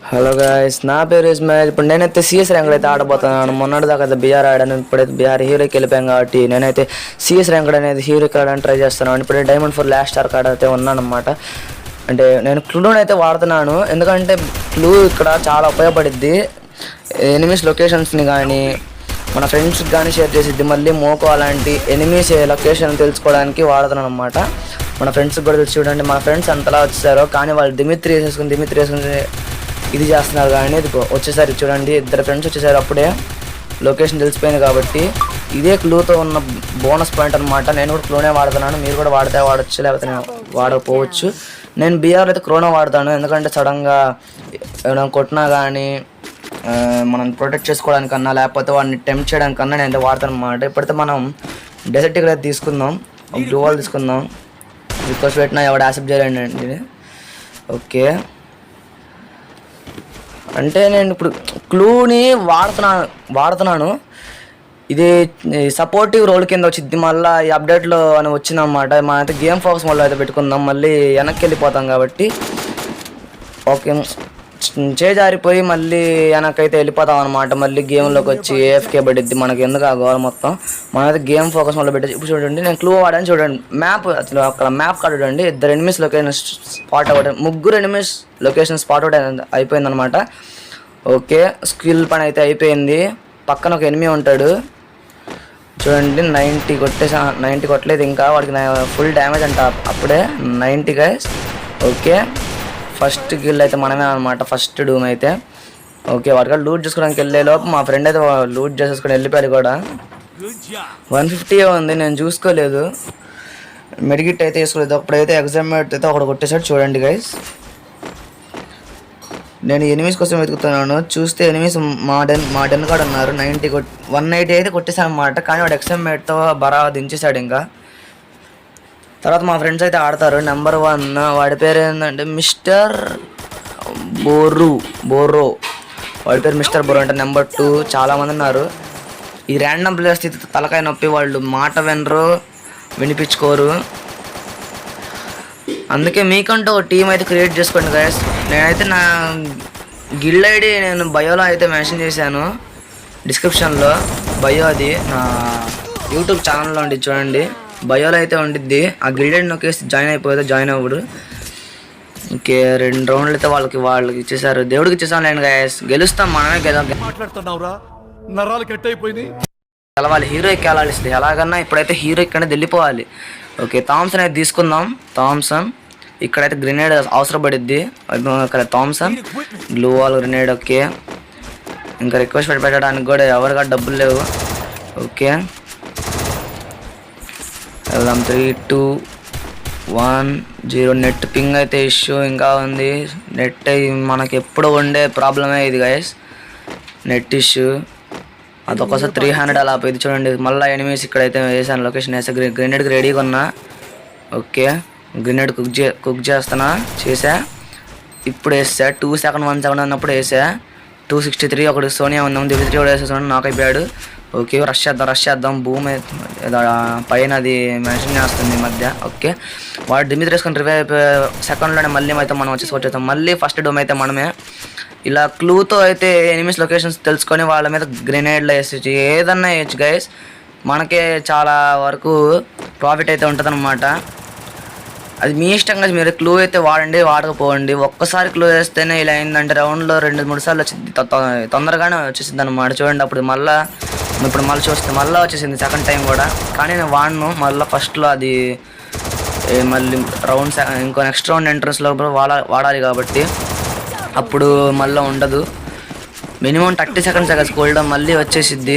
Hello guys, నా పేరు ఇస్మాయిల్. ఇప్పుడు నేనైతే సిఎస్ ర్యాంక్ అయితే ఆడబోతున్నాను. మొన్నటి దాకా అయితే బీఆర్ ఆడాను. ఇప్పుడైతే బీఆర్ హీరోకి వెళ్ళిపోయాం కాబట్టి నేనైతే సిఎస్ ర్యాంక్ అనేది హీరోకి ఆడడానికి ట్రై చేస్తున్నాను. ఇప్పుడే డైమండ్ 4 లాస్ట్ స్టార్ కార్డ్ అయితే ఉన్నాను అనమాట. అంటే నేను క్లూని అయితే వాడుతున్నాను, ఎందుకంటే క్లూ ఇక్కడ చాలా ఉపయోగపడుద్ది. ఎనిమీస్ లొకేషన్స్ని కానీ మన ఫ్రెండ్స్కి కానీ షేర్ చేసిద్ది. మళ్ళీ మోకో అలాంటి ఎనిమీస్ లొకేషన్ తెలుసుకోవడానికి వాడుతున్నాను అనమాట. మన ఫ్రెండ్స్కి కూడా తెలిసి చూడండి, మన ఫ్రెండ్స్ అంతలా వచ్చేసారో కానీ వాళ్ళు దిమిత్రి వేసుకుని ఇది చేస్తున్నారు. కానీ ఇది వచ్చేసరి చూడండి, ఇద్దరు ఫ్రెండ్స్ వచ్చేసారు. అప్పుడే లొకేషన్ తెలిసిపోయింది కాబట్టి ఇదే క్లూతో ఉన్న బోనస్ పాయింట్ అనమాట. నేను కూడా క్లోనే వాడుతున్నాను, మీరు కూడా వాడితే వాడచ్చు, లేకపోతే నేను వాడకపోవచ్చు. నేను బీఆర్ అయితే క్రోనో వాడతాను, ఎందుకంటే సడన్గా ఏమైనా కొట్టినా కానీ మనం ప్రొటెక్ట్ చేసుకోవడానికన్నా లేకపోతే వాడిని టెంప్ట్ చేయడానికన్నా నేను వాడతాను అనమాట. ఇప్పుడైతే మనం డెజర్ట్ అయితే తీసుకుందాం, బ్లూ వాల్ తీసుకుందాం. రిక్వెస్ట్ పెట్టినా ఎవడు యాక్సెప్ట్ చేయాలండి. ఓకే, అంటే నేను ఇప్పుడు క్లూని వాడుతున్నాను. ఇది సపోర్టివ్ రోల్ కింద వచ్చింది. మళ్ళీ ఈ అప్డేట్లో అని వచ్చిందన్నమాట. మన అయితే గేమ్ ఫోకస్ మళ్ళీ అయితే పెట్టుకుందాం, మళ్ళీ వెనక్కి వెళ్ళిపోతాం కాబట్టి. ఓకే, చేజారిపోయి మళ్ళీ వెనకైతే వెళ్ళిపోతాం అనమాట. మళ్ళీ గేమ్లోకి వచ్చి ఏఎఫ్కే పడిద్ది, మనకి ఎందుకు ఆ గోల్ మొత్తం. మనమైతే గేమ్ ఫోకస్ మళ్ళీ పెట్టచ్చు. ఇప్పుడు చూడండి, నేను క్లూ వాడని చూడండి. మ్యాప్ అసలు అక్కడ మ్యాప్ కార్డు చూడండి, 2 ఎనిమిస్ లొకేషన్ స్పాట్ అవ్వడం, 3 ఎనిమిస్ లొకేషన్ స్పాట్ అవుట్ అయిపోయింది అనమాట. ఓకే, స్కిల్ పని అయితే అయిపోయింది. పక్కన ఒక ఎనిమి ఉంటాడు చూడండి, 90 కొట్టేసా. 90 కొట్టలేదు ఇంకా, వాడికి ఫుల్ డ్యామేజ్ అంట అప్పుడే 90 గైస్. ఓకే, ఫస్ట్ కిల్ అయితే మనమే అనమాట, ఫస్ట్ డూమ్ అయితే. ఓకే, వాడికి లూట్ చేసుకోవడానికి వెళ్ళే లోపు మా ఫ్రెండ్ అయితే లూట్ చేసేసుకొని వెళ్ళిపోయాడు కూడా. 150 ఉంది, నేను చూసుకోలేదు. మెడికిట్ అయితే వేసుకోలేదు. అప్పుడైతే ఎగ్జామ్ అయితే ఒకటి కొట్టేసాడు చూడండి గైస్. నేను ఎనిమిస్ కోసం వెతుకుతున్నాను, చూస్తే ఎనిమిస్ మా డెన్ కాడ ఉన్నారు. 180 అయితే కొట్టేసాను అనమాట. కానీ వాడు ఎక్స్ఎంఏట్తో బరా దించేశాడు. ఇంకా తర్వాత మా ఫ్రెండ్స్ అయితే ఆడతారు. నెంబర్ 1 వాడి పేరు ఏంటంటే మిస్టర్ బోర్రో. వాడి పేరు మిస్టర్ బోర్రో అంటే. నెంబర్ 2 చాలామంది ఉన్నారు. ఈ ర్యాండమ్ ప్లేయర్స్ తలకాయ నొప్పి, వాళ్ళు మాట వినరు, వినిపించుకోరు. అందుకే మీకంటూ ఒక టీం అయితే క్రియేట్ చేసుకోండి గైస్. నేనైతే నా గిల్డ్ ఐడి నేను బయోలో అయితే మెన్షన్ చేశాను, డిస్క్రిప్షన్లో. బయో అది నా యూట్యూబ్ ఛానల్లో ఉండి చూడండి, బయోలో అయితే ఉండిద్ది. ఆ గిల్డ్ ఐడి నొక్కేసి జాయిన్ అవ్వడు. ఓకే, 2 రౌండ్లు అయితే వాళ్ళకి ఇచ్చేసారు. దేవుడికి ఇచ్చేసాను నేను గైస్. గెలుస్తాం, మనమే గెలవాలి. హీరోకి వెళ్ళాలి ఎలాగన్నా. ఇప్పుడైతే హీరోకి వెళ్ళిపోవాలి. ఓకే, థామ్సన్ అయితే తీసుకుందాం. థామ్సన్ ఇక్కడైతే గ్రెనేడ్ అవసరం పడిద్ది. ఇక్కడ Thomson glue wall grenade. Okay, ఇంకా రిక్వెస్ట్ పెట్టడానికి కూడా ఎవరిగా డబ్బులు లేవు. ఓకే, వెళ్దాం. 3, 2, 1, 0. నెట్ పింగ్ అయితే ఇష్యూ ఇంకా ఉంది. నెట్ మనకి ఎప్పుడు ఉండే ప్రాబ్లమే ఇది గైస్, నెట్ ఇష్యూ. అదొకసారి 300 అలా పోయింది చూడండి. మళ్ళీ ఎనిమిస్ ఇక్కడైతే వేసాను, లొకేషన్ వేసా. గ్రెనేడ్కి రెడీగా ఉన్నా. ఓకే, గ్రెనేడ్ కుక్ చేసా. ఇప్పుడు వేసా. 2 సెకండ్ 1 సెకండ్ అన్నప్పుడు వేసా. 263 ఒకటి సోనియా ఉందాం. 3 కూడా వేసేసాను, నాకు అయిపోయాడు. ఓకే, రష్ చేద్దాం. భూమి పైన అది మెన్షన్ చేస్తుంది మధ్య. ఓకే, వాడు డిమిత్రి వేసుకొని రివైవ్ అయిపోయే సెకండ్లోనే మళ్ళీ అయితే మనం వచ్చేస్తాం. మళ్ళీ ఫస్ట్ డోమ్ అయితే మనమే. ఇలా క్లూతో అయితే ఎనిమిస్ లొకేషన్స్ తెలుసుకొని వాళ్ళ మీద గ్రెనేడ్లో వేసేసి ఏదన్నా వేయచ్చు గైస్. మనకే చాలా వరకు ప్రాఫిట్ అయితే ఉంటుంది అనమాట. అది మీ ఇష్టంగా, మీరు క్లూ అయితే వాడండి, వాడకపోండి. ఒక్కసారి క్లూ వేస్తేనే ఇలా అయిందంటే రౌండ్లో 2-3 సార్లు వచ్చింది, తొందరగానే వచ్చేసింది అనమాట. చూడండి, ఇప్పుడు మళ్ళీ చూస్తే మళ్ళీ వచ్చేసింది సెకండ్ టైం కూడా. కానీ నేను వాడను. మళ్ళీ ఫస్ట్లో అది మళ్ళీ రౌండ్స్ ఇంకో నెక్స్ట్ రౌండ్ ఎంట్రన్స్లో వాడాలి కాబట్టి అప్పుడు మళ్ళీ ఉండదు. మినిమం 30 సెకండ్స్ కదా కోల్డ్ మళ్ళీ వచ్చేసిద్ది.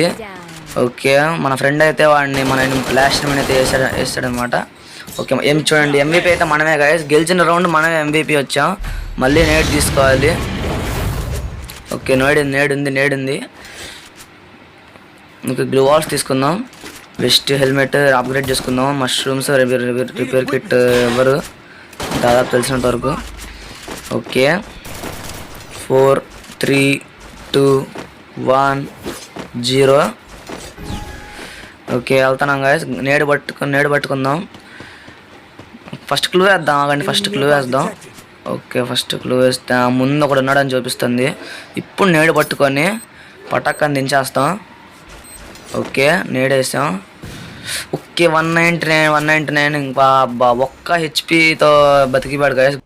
ఓకే, మన ఫ్రెండ్ అయితే వాడిని మన లాస్ట్ టైం అయితే వేసాడనమాట. ఓకే, ఏం చూడండి, MVP అయితే మనమే గైస్. గెలిచిన రౌండ్ మనమే MVP వచ్చాం. మళ్ళీ నేడ్ తీసుకోవాలి. ఓకే, నేడుంది. ఇంకా గ్లూ వాల్స్ తీసుకుందాం. వెస్ట్ హెల్మెట్ అప్గ్రేడ్ చేసుకుందాం. మష్రూమ్స్ రిపేర్ కిట్ ఎవరు దాదాపు తెలిసినంత వరకు. ఓకే, 4, 3, 2, 1, 0. ఓకే, వెళ్తున్నాం గాయస్. నేడు పట్టుకుందాం. ఫస్ట్ క్లూ వేద్దాం. ఓకే ఫస్ట్ క్లూ వేస్తే ముందు ఒకడు ఉన్నాడని చూపిస్తుంది. ఇప్పుడు నేడు పట్టుకొని పటక్కని దించేస్తాం. ఓకే నేడేసాం. ఓకే 199 ఇంకా ఒక్క హెచ్పితో బతికిపాడు గైస్.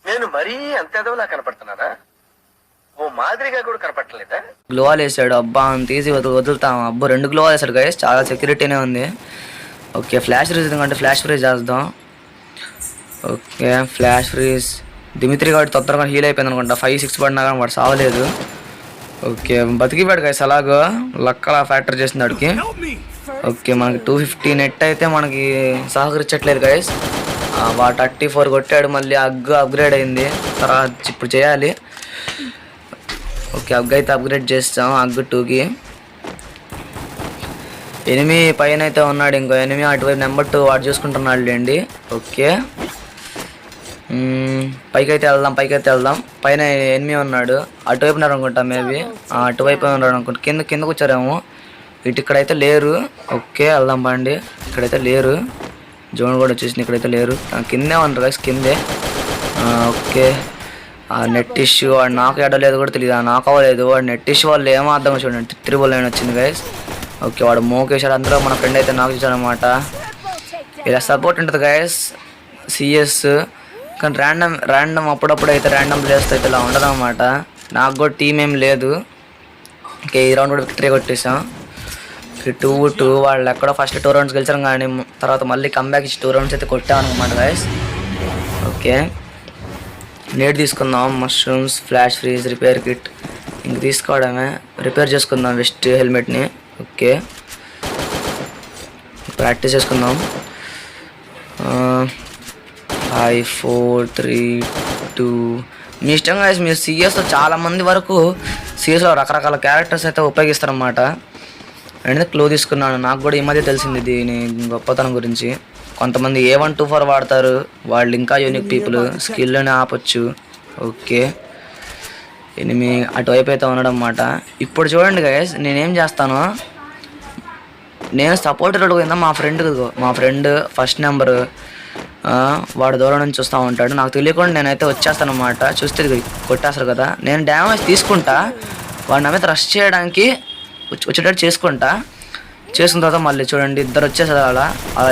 నేను మరీ అంత ఎదవలా కనపడుతున్నానా? ఓ మాదిరిగా కూడా కనపడలేదా? గ్లోవాల్ వేసాడు. అబ్బా అంత ఈజీ వదులుతాం. అబ్బో 2 గ్లోవాల్ వేసాడు గైస్. చాలా సెక్యూరిటీనే ఉంది. ఓకే ఫ్లాష్ ఫ్రీజ్ ఎందుకంటే ఫ్లాష్ ఫ్రీజ్ చేద్దాం. Okay flash freeze. దిమిత్రి గారు తొందరగా హీల్ అయిపోయింది అనుకుంటా. 5-6 పడినా కానీ వాడు సావలేదు. Okay బతికిపాడు guys. అలాగో లక్కలా ఫ్యాక్టర్ చేసింది వాడికి. ఓకే మనకి 250 నెట్ అయితే మనకి సహకరించట్లేదు గైస్. వాడు 34 కొట్టాడు. మళ్ళీ అప్గ్రేడ్ అయింది. తర్వాత ఇప్పుడు చేయాలి. ఓకే అయితే అప్గ్రేడ్ చేస్తాం. 2కి ఎనిమి పైన అయితే ఉన్నాడు. ఇంకో ఎనిమి అటువైపు నెంబర్ 2 వాడు చూసుకుంటున్నాడు లేండి. ఓకే పైకి అయితే వెళ్దాం. పైన ఎనిమి ఉన్నాడు. అటువైపు ఉన్నారు అనుకుంటా. మేబీ అటువైపు ఉన్నాడు అనుకుంటా. కిందకు వచ్చారేమో. ఇక్కడైతే లేరు. ఓకే వెళ్దాం బండి. ఇక్కడైతే లేరు. జోన్ కూడా వచ్చేసింది. ఇక్కడైతే లేరు. కిందే ఉన్నారు గైస్. కిందే. Okay net issue. వాడు నాకు ఎడలేదు కూడా తెలియదు. నాకు అవ్వలేదు. వాడు నెట్ ఇష్యూ వాళ్ళు ఏమో అర్థం చూడండి. 3 వచ్చింది గైస్. ఓకే వాడు మోకేశాడు. అందరూ మన ఫ్రెండ్ అయితే నాకు చూసాడు అనమాట. ఇలా సపోర్ట్ ఉంటుంది గైస్ సిఎస్. కానీ ర్యాండమ్ అప్పుడప్పుడు అయితే ర్యాండమ్ ప్లేస్ అయితే ఇలా ఉండదు అనమాట. నాకు కూడా టీం ఏం లేదు. ఓకే ఈ రౌండ్ కూడా విక్టరీ కొట్టేసాం. 2-2 వాళ్ళు ఎక్కడో ఫస్ట్ 2 రౌండ్స్ గెలిచాం కానీ తర్వాత మళ్ళీ కంబ్యాక్ ఇచ్చి 2 రౌండ్స్ అయితే కొట్టామన్నమాట గైస్. ఓకే నేట్ తీసుకుందాం. Mushrooms, flash freeze, repair kit ఇంక తీసుకోవడమే. రిపేర్ చేసుకుందాం వెస్ట్ హెల్మెట్ని. ఓకే ప్రాక్టీస్ చేసుకుందాం. 5 4 3 2 మీ ఇష్టం గైస్. మీరు సిఎస్లో చాలామంది వరకు సిఎస్లో రకరకాల క్యారెక్టర్స్ అయితే ఉపయోగిస్తారన్నమాట. అంటే క్లో తీసుకున్నాను. నాకు కూడా ఈ మధ్య తెలిసింది దీని గొప్పతనం గురించి. కొంతమంది A124 వాడతారు. వాళ్ళు ఇంకా యూనిక్ పీపుల్. స్కిల్లోనే ఆపొచ్చు. ఓకే ఎనిమి అటువైపు అయితే ఉండడం అన్నమాట. ఇప్పుడు చూడండి గైస్ నేనేం చేస్తాను. నేను సపోర్ట్ రోడ్ పోయిందా మా ఫ్రెండ్ ఫస్ట్ నెంబర్ వాడు దూరం నుంచి చూస్తూ ఉంటాడు. నాకు తెలియకుండా నేనైతే వచ్చేస్తాను అన్నమాట. చూస్తే కొట్టేస్తారు కదా. నేను డ్యామేజ్ తీసుకుంటా. వాడిని మీద రష్ చేయడానికి వచ్చేటట్టు చేసుకున్న తర్వాత మళ్ళీ చూడండి ఇద్దరు వచ్చేసారు. అలా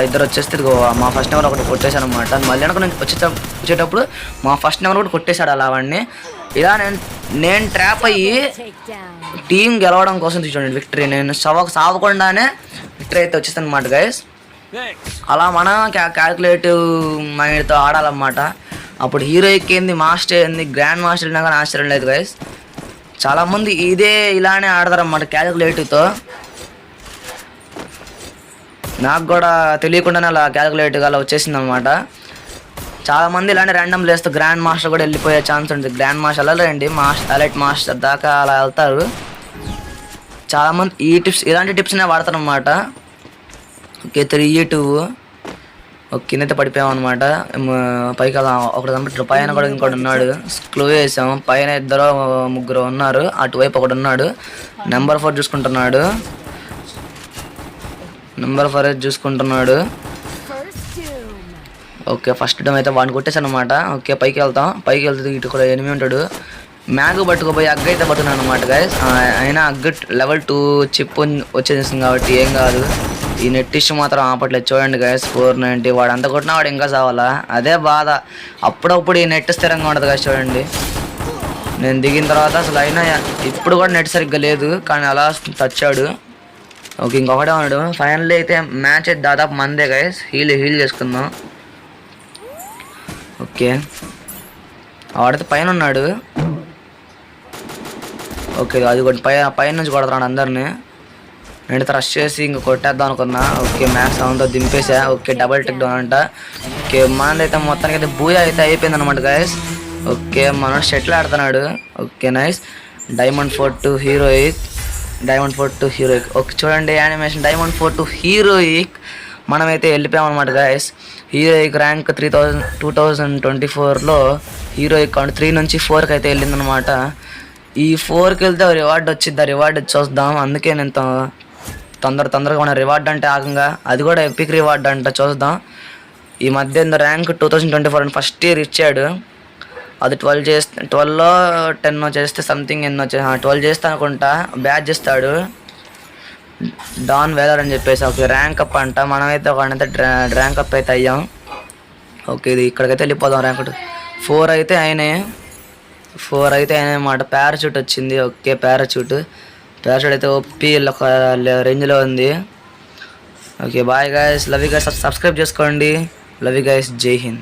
ఇద్దరు వచ్చేస్తే మా ఫస్ట్ నెంబర్ ఒకటి కొట్టేశాను అనమాట. మళ్ళీ వెనక నుంచి వచ్చేటప్పుడు మా ఫస్ట్ నెంబర్ కూడా కొట్టేశాడు అలా వాడిని. ఇలా నేను ట్రాప్ అయ్యి టీం గెలవడం కోసం చూడండి విక్టరీ. నేను సావకుండానే విక్టరీ అయితే వచ్చేస్తాను అనమాట గైస్. అలా మనం క్యాల్కులేటివ్ మైండ్తో ఆడాలన్నమాట. అప్పుడు హీరోయిక్ ఏంది, మాస్టర్ ఏంది, గ్రాండ్ మాస్టర్ అయినా కానీ ఆశ్చర్యం లేదు గైస్. చాలామంది ఇలానే ఆడతారన్నమాట క్యాల్కులేటివ్తో. నాకు కూడా తెలియకుండానే అలా క్యాల్కులేటివ్గా అలా వచ్చేసింది అనమాట. చాలామంది ఇలాంటి ర్యాండమ్ ప్లేస్తో గ్రాండ్ మాస్టర్ కూడా వెళ్ళిపోయే ఛాన్స్ ఉంటుంది. గ్రాండ్ మాస్టర్ వెళ్ళాలండి, ఎలైట్ మాస్టర్ దాకా అలా వెళ్తారు చాలామంది. ఇలాంటి టిప్స్నే వాడతారు అనమాట. ఓకే 3-2 కిందైతే పడిపోయామన్నమాట. పైకి అలా ఒకటి కనిపెట్టారు. పైన కూడా ఇంకోటి ఉన్నాడు. క్లో వేసాము. పైన 2-3 ఉన్నారు. అటువైపు ఒకడు ఉన్నాడు. నెంబర్ 4 చూసుకుంటున్నాడు. చూసుకుంటున్నాడు. ఓకే ఫస్ట్ టైం అయితే వాడిని కొట్టేసాను అనమాట. ఓకే పైకి వెళ్తే ఇటు కూడా ఎనిమి ఉంటాడు. మ్యాగ్ పట్టుకుపోయి అయితే పట్టుకున్నాను అనమాట గైస్. అయినా లెవెల్ 2 చిప్ వచ్చేసింది కాబట్టి ఏం కాదు. ఈ నెట్ ఇష్యూ మాత్రం ఆపట్లేదు చూడండి గైస్. 490 వాడు అంత కొట్టినా వాడు ఇంకా చావాలా. అదే బాధ. అప్పుడప్పుడు ఈ నెట్ స్థిరంగా ఉండదు గైస్. చూడండి నేను దిగిన తర్వాత అసలు అయినా ఇప్పుడు కూడా నెట్ సరిగ్గా లేదు కానీ అలా తచ్చాడు. ఓకే ఇంకొకటే ఉన్నాడు. ఫైనల్లీ అయితే మ్యాచ్ అయితే దాదాపు మందే గైస్. హీల్ చేసుకుందాం. ఓకే వాడైతే పైన ఉన్నాడు. ఓకే అది కూడా పైన నుంచి కొడుతున్నాడు అందరినీ. నేనైతే రష్ చేసి ఇంక కొట్టేద్దాం అనుకున్నా. ఓకే మ్యాక్స్ అంతా దింపేసా. ఓకే డబల్ టిక్ డౌన్ అంట. ఓకే మనదైతే మొత్తానికి అయితే బూయా అయితే అయిపోయింది అనమాట గైస్. ఓకే మనం షటిల్ ఆడుతున్నాడు. Okay nice. Diamond 4 to heroic. Okay చూడండి యానిమేషన్ డైమండ్ 4 to హీరోయిక్. మనమైతే వెళ్ళిపోయామన్నమాట గైస్. హీరోయిక్ ర్యాంక్ 2024లో హీరోయిక్ కౌంట్ 3 నుంచి 4కి అయితే వెళ్ళిందనమాట. ఈ 4కి వెళ్తే రివార్డ్ వచ్చింది. రివార్డ్ చూద్దాం. అందుకే నేను తొందరగా ఉన్న రివార్డ్ అంటే ఆగంగా అది కూడా ఎపిక్ రివార్డ్ అంట. చూద్దాం. ఈ మధ్య ర్యాంక్ 2024 అని ఫస్ట్ ఇయర్ ఇచ్చాడు. అది 12లో 10 చేస్తే సంథింగ్ ఎన్నో 12 చేస్తే అనుకుంటా బ్యాచ్ ఇస్తాడు. డాన్ వేలర్ అని చెప్పేసి ఓకే ర్యాంక్ అప్ అంట. మనమైతే ఒకనైతే ర్యాంక్ అప్ అయితే అయ్యాం. ఓకే ఇది ఇక్కడికైతే వెళ్ళిపోదాం. ర్యాంక్ 4 అయితే అయినాయి అన్నమాట. పారాచూట్ వచ్చింది. ఓకే పారాచూట్ అయితే ఓపీ ఒక రేంజ్లో ఉంది. Okay bye guys, love you guys, subscribe చేసుకోండి. Love you guys, Jai Hind.